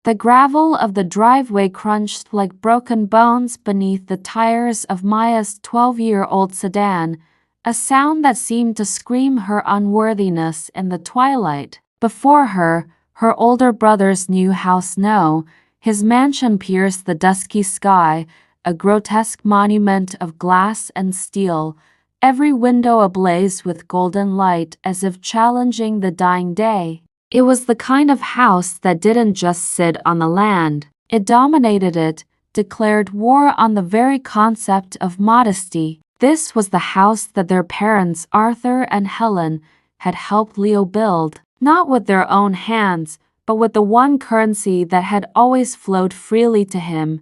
The gravel of the driveway crunched like broken bones beneath the tires of Maya's 12-year-old sedan, a sound that seemed to scream her unworthiness in the twilight. Before her, her older brother's new house. His mansion pierced the dusky sky, a grotesque monument of glass and steel, every window ablaze with golden light as if challenging the dying day. It was the kind of house that didn't just sit on the land. It dominated it, declared war on the very concept of modesty. This was the house that their parents, Arthur and Helen, had helped Leo build, not with their own hands, but with the one currency that had always flowed freely to him,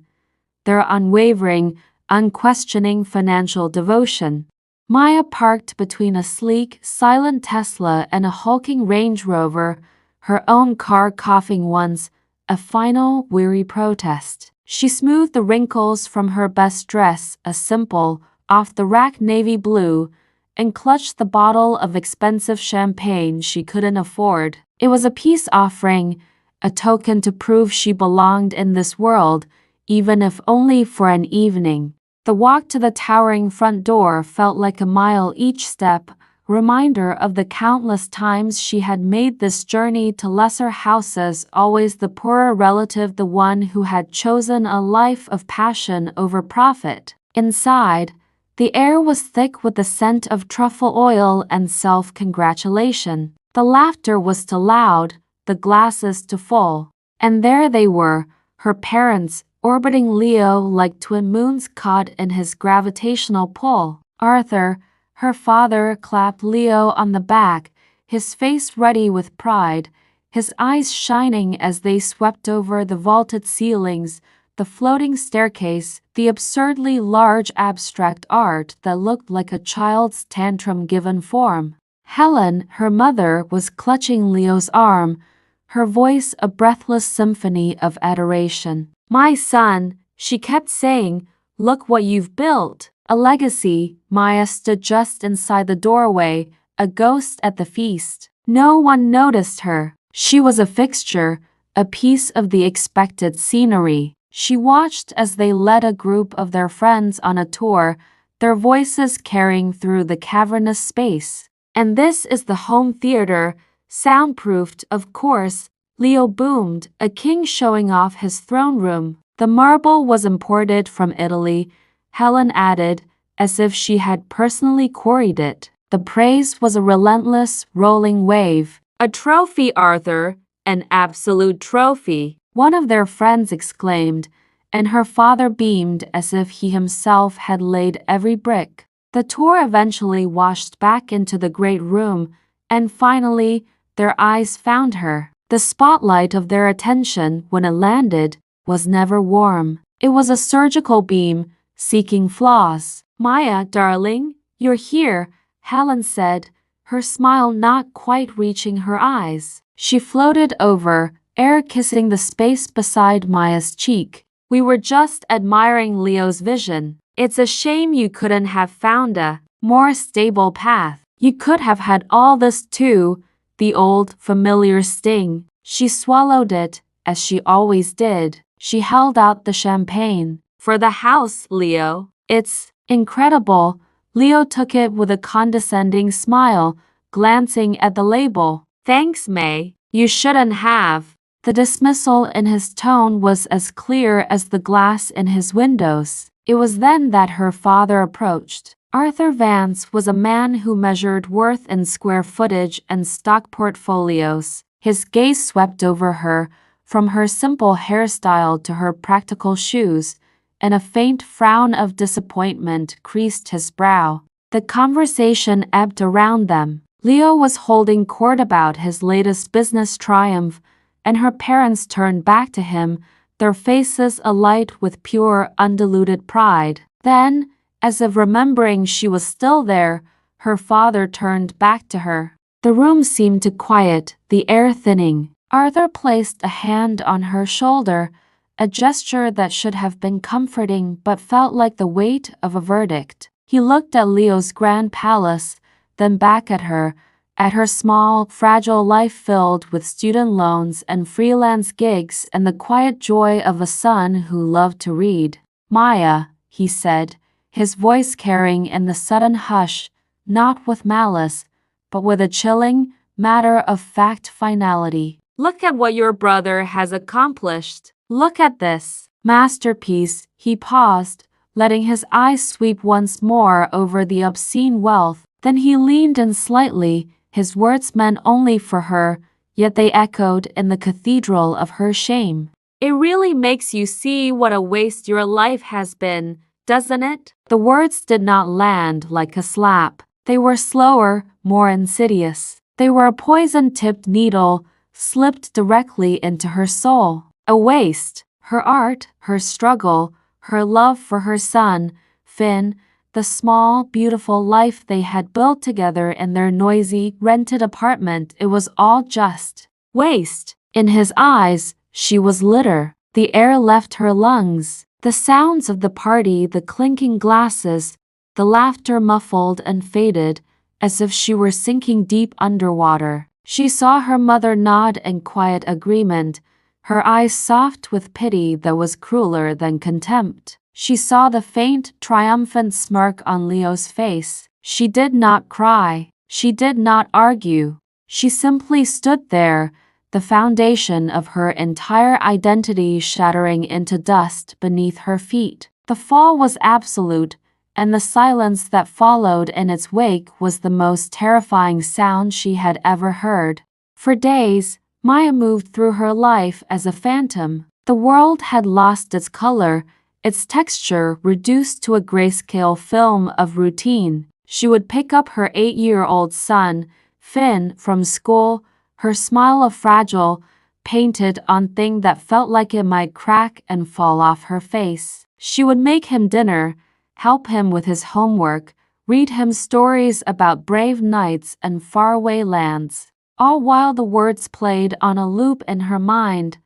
their unwavering, unquestioning financial devotion. Maya parked between a sleek, silent Tesla and a hulking Range Rover, her own car coughing once, a final, weary protest. She smoothed the wrinkles from her best dress, a simple, off-the-rack navy blue, and clutched the bottle of expensive champagne she couldn't afford. It was a peace offering, a token to prove she belonged in this world, even if only for an evening. The walk to the towering front door felt like a mile each step, reminder of the countless times she had made this journey to lesser houses, always the poorer relative, the one who had chosen a life of passion over profit. Inside, the air was thick with the scent of truffle oil and self-congratulation. The laughter was too loud, the glasses too full. And there they were, her parents, orbiting Leo like twin moons caught in his gravitational pull. Arthur, her father, clapped Leo on the back, his face ruddy with pride, his eyes shining as they swept over the vaulted ceilings, the floating staircase, the absurdly large abstract art that looked like a child's tantrum given form. Helen, her mother, was clutching Leo's arm, her voice a breathless symphony of adoration. "My son," she kept saying, "look what you've built." A legacy. Maya stood just inside the doorway, a ghost at the feast. No one noticed her. She was a fixture, a piece of the expected scenery. She watched as they led a group of their friends on a tour, their voices carrying through the cavernous space. "And this is the home theater, soundproofed, of course," Leo boomed, a king showing off his throne room. "The marble was imported from Italy," Helen added, as if she had personally quarried it. The praise was a relentless, rolling wave. "A trophy, Arthur, an absolute trophy," one of their friends exclaimed, and her father beamed as if he himself had laid every brick. The tour eventually washed back into the great room, and finally, their eyes found her. The spotlight of their attention, when it landed, was never warm. It was a surgical beam, seeking flaws. "Maya, darling, you're here," Helen said, her smile not quite reaching her eyes. She floated over, air kissing the space beside Maya's cheek. "We were just admiring Leo's vision. It's a shame you couldn't have found a more stable path. You could have had all this too," the old, familiar sting. She swallowed it, as she always did. She held out the champagne. "For the house, Leo. It's incredible." Leo took it with a condescending smile, glancing at the label. "Thanks, May. You shouldn't have." The dismissal in his tone was as clear as the glass in his windows. It was then that her father approached. Arthur Vance was a man who measured worth in square footage and stock portfolios. His gaze swept over her, from her simple hairstyle to her practical shoes, and a faint frown of disappointment creased his brow. The conversation ebbed around them. Leo was holding court about his latest business triumph, and her parents turned back to him, their faces alight with pure, undiluted pride. Then, as if remembering she was still there, her father turned back to her. The room seemed to quiet, the air thinning. Arthur placed a hand on her shoulder, a gesture that should have been comforting but felt like the weight of a verdict. He looked at Leo's grand palace, then back at her, at her small, fragile life filled with student loans and freelance gigs and the quiet joy of a son who loved to read. "Maya," he said, his voice carrying in the sudden hush, not with malice, but with a chilling, matter-of-fact finality. "Look at what your brother has accomplished. Look at this masterpiece." He paused, letting his eyes sweep once more over the obscene wealth. Then he leaned in slightly, his words meant only for her, yet they echoed in the cathedral of her shame. "It really makes you see what a waste your life has been, doesn't it?" The words did not land like a slap. They were slower, more insidious. They were a poison-tipped needle, slipped directly into her soul. A waste. Her art, her struggle, her love for her son, Finn, the small, beautiful life they had built together in their noisy, rented apartment, it was all just waste. In his eyes, she was litter. The air left her lungs. The sounds of the party, the clinking glasses, the laughter muffled and faded, as if she were sinking deep underwater. She saw her mother nod in quiet agreement, her eyes soft with pity that was crueler than contempt. She saw the faint, triumphant smirk on Leo's face. She did not cry. She did not argue. She simply stood there, the foundation of her entire identity shattering into dust beneath her feet. The fall was absolute, and the silence that followed in its wake was the most terrifying sound she had ever heard. For days, Maya moved through her life as a phantom. The world had lost its color, its texture reduced to a grayscale film of routine. She would pick up her 8-year-old son, Finn, from school, her smile a fragile, painted-on thing that felt like it might crack and fall off her face. She would make him dinner, help him with his homework, read him stories about brave knights and faraway lands, all while the words played on a loop in her mind.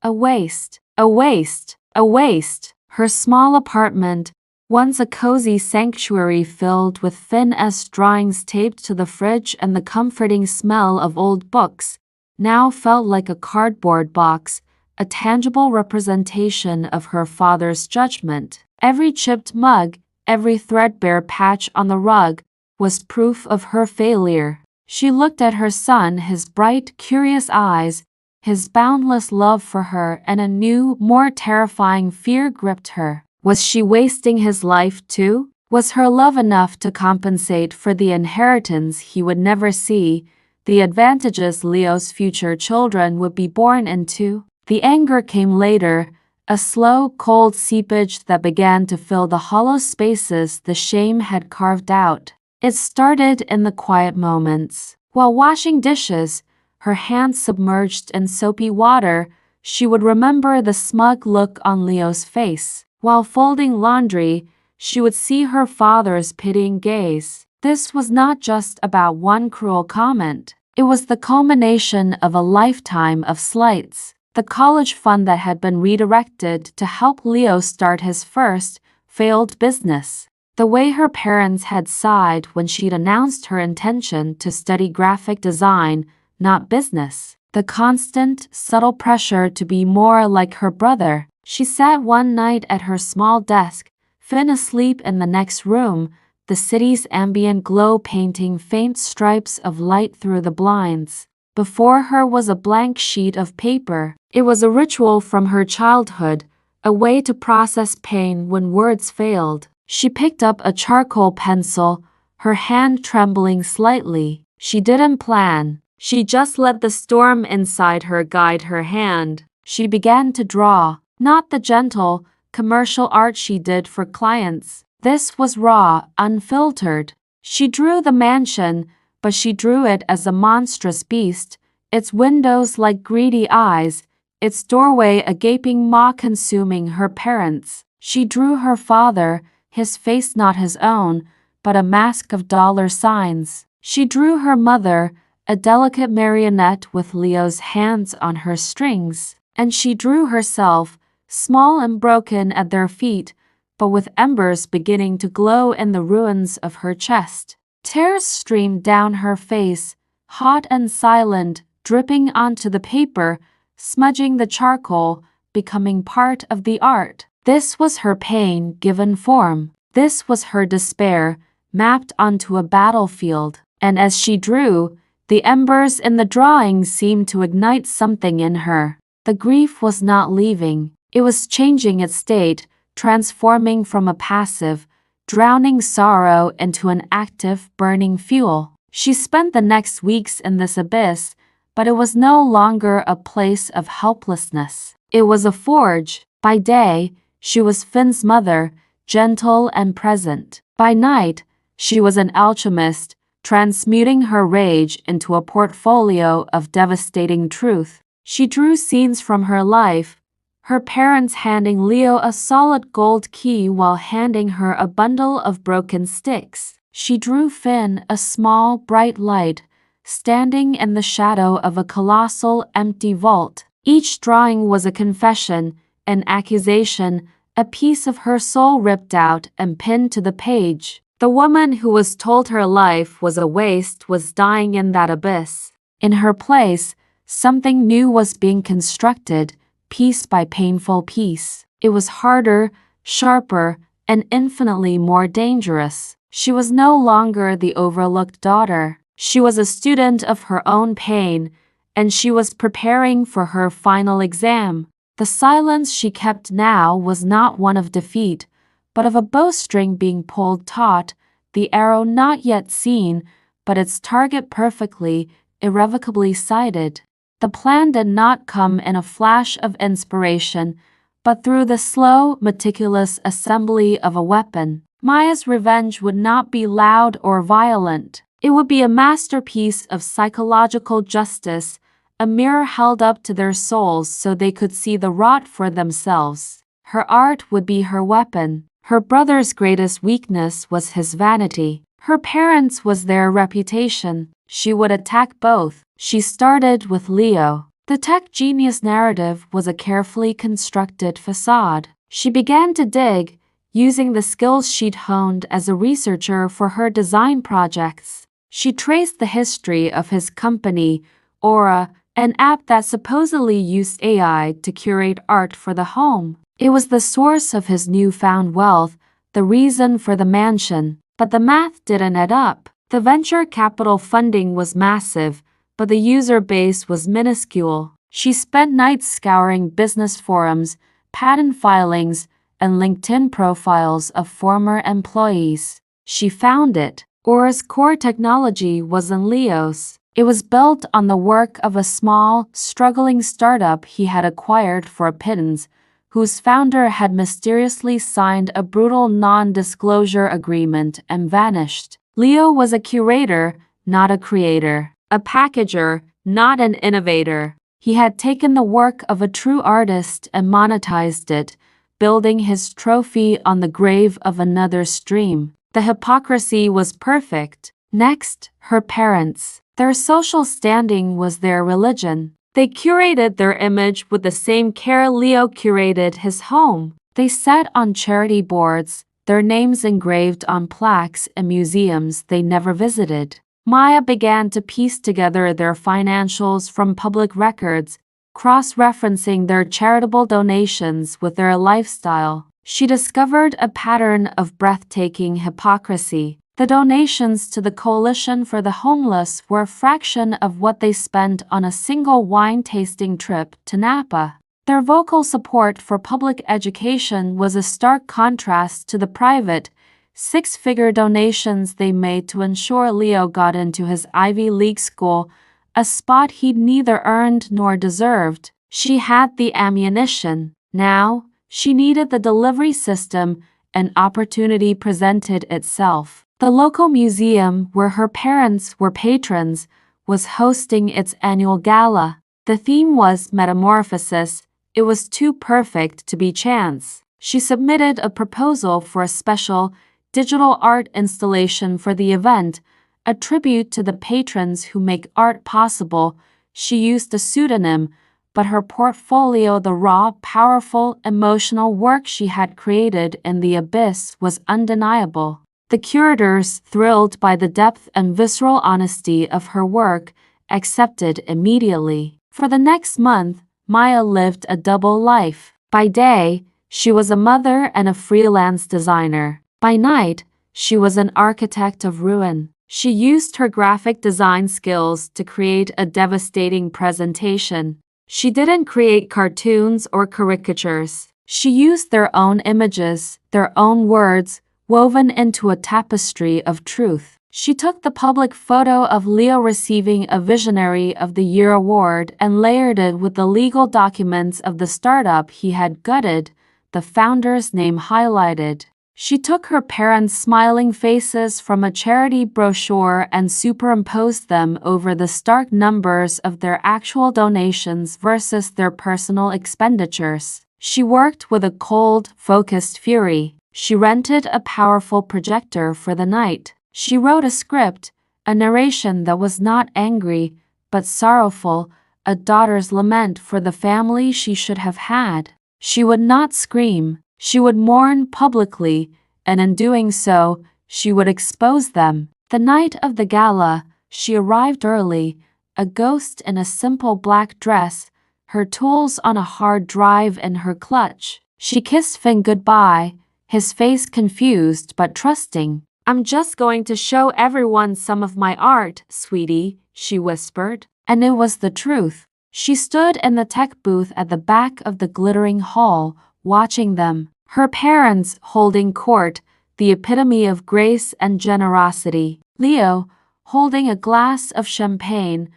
A waste, a waste, a waste. Her small apartment, once a cozy sanctuary filled with Finn-esque drawings taped to the fridge and the comforting smell of old books, now felt like a cardboard box, a tangible representation of her father's judgment. Every chipped mug, every threadbare patch on the rug, was proof of her failure. She looked at her son, his bright, curious eyes, his boundless love for her, and a new, more terrifying fear gripped her. Was she wasting his life too? Was her love enough to compensate for the inheritance he would never see, the advantages Leo's future children would be born into? The anger came later, a slow, cold seepage that began to fill the hollow spaces the shame had carved out. It started in the quiet moments. While washing dishes, her hands submerged in soapy water, she would remember the smug look on Leo's face. While folding laundry, she would see her father's pitying gaze. This was not just about one cruel comment. It was the culmination of a lifetime of slights. The college fund that had been redirected to help Leo start his first, failed business. The way her parents had sighed when she'd announced her intention to study graphic design, not business. The constant, subtle pressure to be more like her brother. She sat one night at her small desk, Finn asleep in the next room, the city's ambient glow painting faint stripes of light through the blinds. Before her was a blank sheet of paper. It was a ritual from her childhood, a way to process pain when words failed. She picked up a charcoal pencil, her hand trembling slightly. She didn't plan. She just let the storm inside her guide her hand. She began to draw, not the gentle, commercial art she did for clients. This was raw, unfiltered. She drew the mansion, but she drew it as a monstrous beast, its windows like greedy eyes, its doorway a gaping maw consuming her parents. She drew her father, his face not his own, but a mask of dollar signs. She drew her mother, a delicate marionette with Leo's hands on her strings. And she drew herself, small and broken at their feet, but with embers beginning to glow in the ruins of her chest. Tears streamed down her face, hot and silent, dripping onto the paper, smudging the charcoal, becoming part of the art. This was her pain given form. This was her despair, mapped onto a battlefield. And as she drew, the embers in the drawing seemed to ignite something in her. The grief was not leaving. It was changing its state, transforming from a passive, drowning sorrow into an active, burning fuel. She spent the next weeks in this abyss, but it was no longer a place of helplessness. It was a forge. By day, she was Finn's mother, gentle and present. By night, she was an alchemist, transmuting her rage into a portfolio of devastating truth. She drew scenes from her life, her parents handing Leo a solid gold key while handing her a bundle of broken sticks. She drew Finn, a small, bright light, standing in the shadow of a colossal, empty vault. Each drawing was a confession, an accusation, a piece of her soul ripped out and pinned to the page. The woman who was told her life was a waste was dying in that abyss. In her place, something new was being constructed, piece by painful piece. It was harder, sharper, and infinitely more dangerous. She was no longer the overlooked daughter. She was a student of her own pain, and she was preparing for her final exam. The silence she kept now was not one of defeat, but of a bowstring being pulled taut, the arrow not yet seen, but its target perfectly, irrevocably sighted. The plan did not come in a flash of inspiration, but through the slow, meticulous assembly of a weapon. Maya's revenge would not be loud or violent. It would be a masterpiece of psychological justice, a mirror held up to their souls so they could see the rot for themselves. Her art would be her weapon. Her brother's greatest weakness was his vanity. Her parents' was their reputation. She would attack both. She started with Leo. The tech genius narrative was a carefully constructed facade. She began to dig, using the skills she'd honed as a researcher for her design projects. She traced the history of his company, Aura, an app that supposedly used AI to curate art for the home. It was the source of his newfound wealth, the reason for the mansion. But the math didn't add up. The venture capital funding was massive, but the user base was minuscule. She spent nights scouring business forums, patent filings, and LinkedIn profiles of former employees. She found it. Aura's core technology wasn't Leo's. It was built on the work of a small, struggling startup he had acquired for a pittance, whose founder had mysteriously signed a brutal non-disclosure agreement and vanished. Leo was a curator, not a creator, a packager, not an innovator. He had taken the work of a true artist and monetized it, building his trophy on the grave of another's dream. The hypocrisy was perfect. Next, her parents. Their social standing was their religion. They curated their image with the same care Leo curated his home. They sat on charity boards, their names engraved on plaques in museums they never visited. Maya began to piece together their financials from public records, cross-referencing their charitable donations with their lifestyle. She discovered a pattern of breathtaking hypocrisy. The donations to the Coalition for the Homeless were a fraction of what they spent on a single wine-tasting trip to Napa. Their vocal support for public education was a stark contrast to the private, six-figure donations they made to ensure Leo got into his Ivy League school, a spot he'd neither earned nor deserved. She had the ammunition. Now, she needed the delivery system, and opportunity presented itself. The local museum, where her parents were patrons, was hosting its annual gala. The theme was metamorphosis. It was too perfect to be chance. She submitted a proposal for a special, digital art installation for the event, a tribute to the patrons who make art possible. She used a pseudonym, but her portfolio, the raw, powerful, emotional work she had created in the abyss, was undeniable. The curators, thrilled by the depth and visceral honesty of her work, accepted immediately. For the next month, Maya lived a double life. By day, she was a mother and a freelance designer. By night, she was an architect of ruin. She used her graphic design skills to create a devastating presentation. She didn't create cartoons or caricatures. She used their own images, their own words, woven into a tapestry of truth. She took the public photo of Leo receiving a Visionary of the Year award and layered it with the legal documents of the startup he had gutted, the founder's name highlighted. She took her parents' smiling faces from a charity brochure and superimposed them over the stark numbers of their actual donations versus their personal expenditures. She worked with a cold, focused fury. She rented a powerful projector for the night. She wrote a script, a narration that was not angry, but sorrowful, a daughter's lament for the family she should have had. She would not scream. She would mourn publicly, and in doing so, she would expose them. The night of the gala, she arrived early, a ghost in a simple black dress, her tools on a hard drive in her clutch. She kissed Finn goodbye, his face confused but trusting. "I'm just going to show everyone some of my art, sweetie," she whispered. And it was the truth. She stood in the tech booth at the back of the glittering hall, watching them. Her parents holding court, the epitome of grace and generosity. Leo, holding a glass of champagne,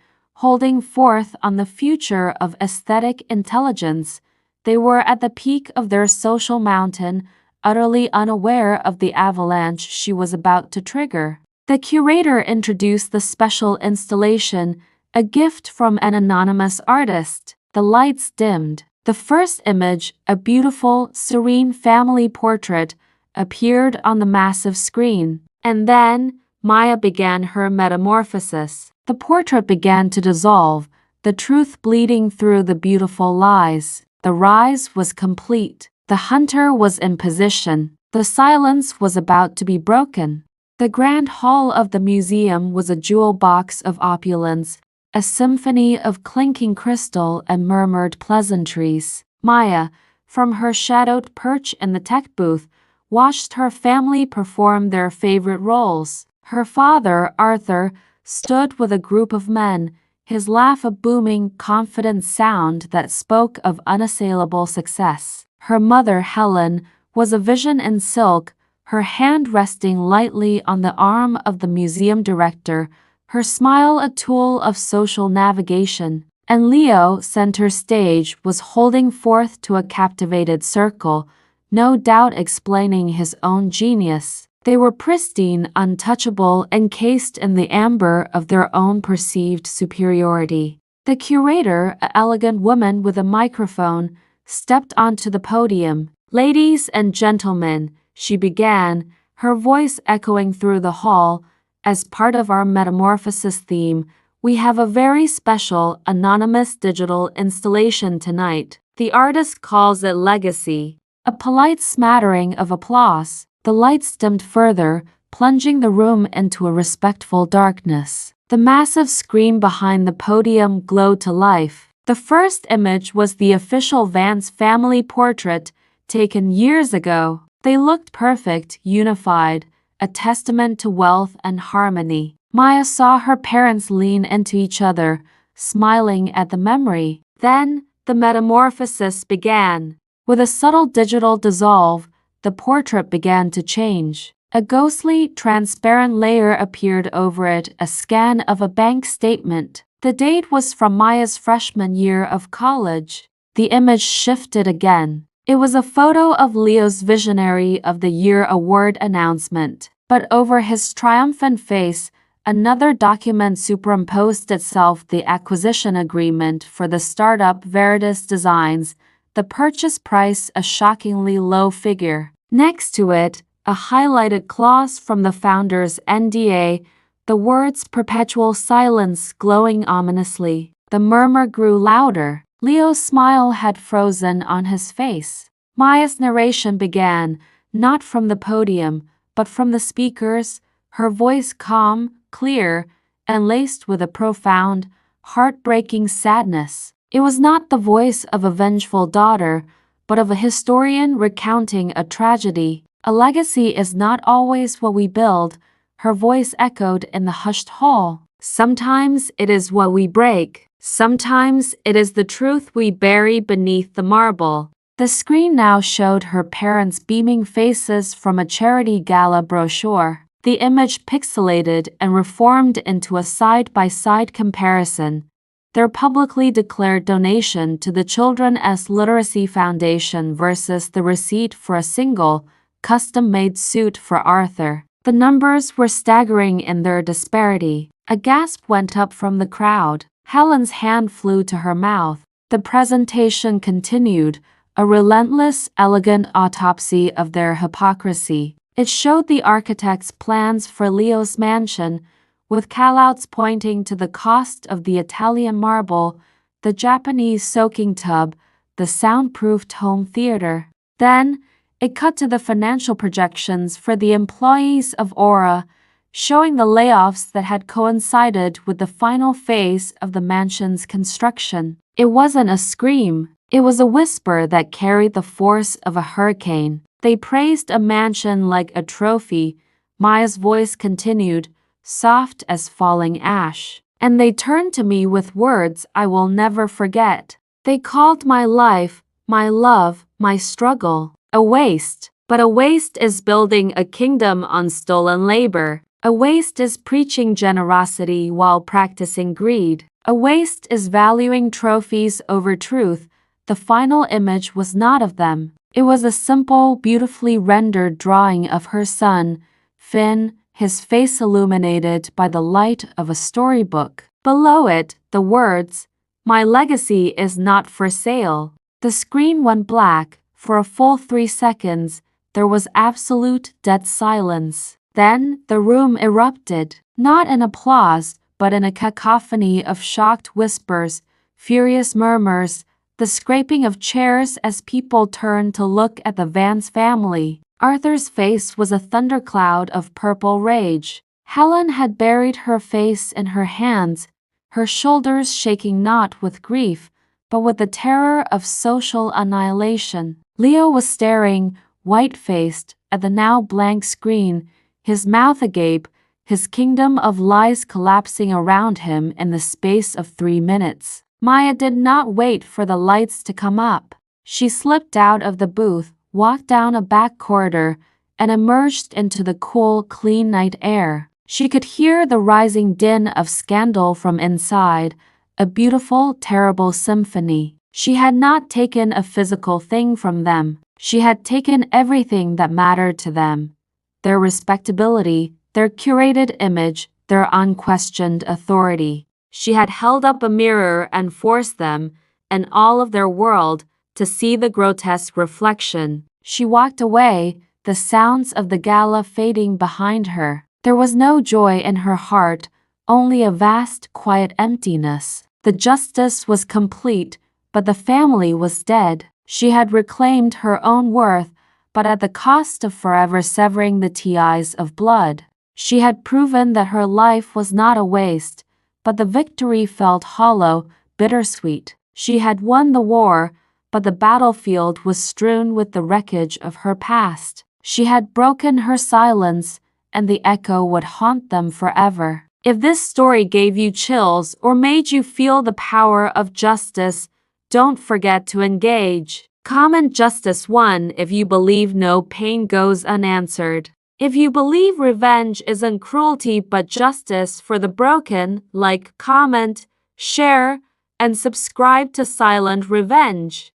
holding forth on the future of aesthetic intelligence. They were at the peak of their social mountain, utterly unaware of the avalanche she was about to trigger. The curator introduced the special installation, a gift from an anonymous artist. The lights dimmed. The first image, a beautiful, serene family portrait, appeared on the massive screen. And then, Maya began her metamorphosis. The portrait began to dissolve, the truth bleeding through the beautiful lies. The rise was complete. The hunter was in position. The silence was about to be broken. The grand hall of the museum was a jewel box of opulence, a symphony of clinking crystal and murmured pleasantries. Maya, from her shadowed perch in the tech booth, watched her family perform their favorite roles. Her father, Arthur, stood with a group of men, his laugh a booming, confident sound that spoke of unassailable success. Her mother, Helen, was a vision in silk, her hand resting lightly on the arm of the museum director, her smile a tool of social navigation. And Leo, center stage, was holding forth to a captivated circle, no doubt explaining his own genius. They were pristine, untouchable, encased in the amber of their own perceived superiority. The curator, an elegant woman with a microphone, stepped onto the podium. "Ladies and gentlemen," she began, her voice echoing through the hall, "as part of our metamorphosis theme, we have a very special, anonymous digital installation tonight. The artist calls it Legacy." A polite smattering of applause. The lights dimmed further, plunging the room into a respectful darkness. The massive screen behind the podium glowed to life. The first image was the official Vance family portrait, taken years ago. They looked perfect, unified, a testament to wealth and harmony. Maya saw her parents lean into each other, smiling at the memory. Then, the metamorphosis began. With a subtle digital dissolve, the portrait began to change. A ghostly, transparent layer appeared over it, a scan of a bank statement. The date was from Maya's freshman year of college. The image shifted again. It was a photo of Leo's Visionary of the Year award announcement. But over his triumphant face, another document superimposed itself, the acquisition agreement for the startup Veritas Designs, the purchase price a shockingly low figure. Next to it, a highlighted clause from the founder's NDA, the words "perpetual silence" glowing ominously. The murmur grew louder. Leo's smile had frozen on his face. Maya's narration began, not from the podium, but from the speakers, her voice calm, clear, and laced with a profound, heartbreaking sadness. It was not the voice of a vengeful daughter, but of a historian recounting a tragedy. A legacy is not always what we build, her voice echoed in the hushed hall. Sometimes it is what we break. Sometimes it is the truth we bury beneath the marble. The screen now showed her parents' beaming faces from a charity gala brochure. The image pixelated and reformed into a side-by-side comparison. Their publicly declared donation to the Children's Literacy Foundation versus the receipt for a single, custom-made suit for Arthur. The numbers were staggering in their disparity. A gasp went up from the crowd. Helen's hand flew to her mouth. The presentation continued, a relentless, elegant autopsy of their hypocrisy. It showed the architect's plans for Leo's mansion, with callouts pointing to the cost of the Italian marble, the Japanese soaking tub, the soundproofed home theater. Then, it cut to the financial projections for the employees of Aura, showing the layoffs that had coincided with the final phase of the mansion's construction. It wasn't a scream, it was a whisper that carried the force of a hurricane. They praised a mansion like a trophy, Maya's voice continued, soft as falling ash. And they turned to me with words I will never forget. They called my life, my love, my struggle, a waste. But a waste is building a kingdom on stolen labor. A waste is preaching generosity while practicing greed. A waste is valuing trophies over truth. The final image was not of them. It was a simple, beautifully rendered drawing of her son, Finn, his face illuminated by the light of a storybook. Below it, the words, "My legacy is not for sale." The screen went black. For a full 3 seconds, there was absolute dead silence. Then, the room erupted, not in applause, but in a cacophony of shocked whispers, furious murmurs, the scraping of chairs as people turned to look at the Vance family. Arthur's face was a thundercloud of purple rage. Helen had buried her face in her hands, her shoulders shaking not with grief, but with the terror of social annihilation. Leo was staring, white-faced, at the now blank screen, his mouth agape, his kingdom of lies collapsing around him in the space of 3 minutes. Maya did not wait for the lights to come up. She slipped out of the booth, walked down a back corridor, and emerged into the cool, clean night air. She could hear the rising din of scandal from inside, a beautiful, terrible symphony. She had not taken a physical thing from them. She had taken everything that mattered to them. Their respectability, their curated image, their unquestioned authority. She had held up a mirror and forced them, and all of their world, to see the grotesque reflection. She walked away, the sounds of the gala fading behind her. There was no joy in her heart, only a vast, quiet emptiness. The justice was complete, but the family was dead. She had reclaimed her own worth, but at the cost of forever severing the ties of blood. She had proven that her life was not a waste, but the victory felt hollow, bittersweet. She had won the war, but the battlefield was strewn with the wreckage of her past. She had broken her silence, and the echo would haunt them forever. If this story gave you chills or made you feel the power of justice, don't forget to engage. Comment Justice 1 if you believe no pain goes unanswered. If you believe revenge isn't cruelty but justice for the broken, like, comment, share, and subscribe to Silent Revenge.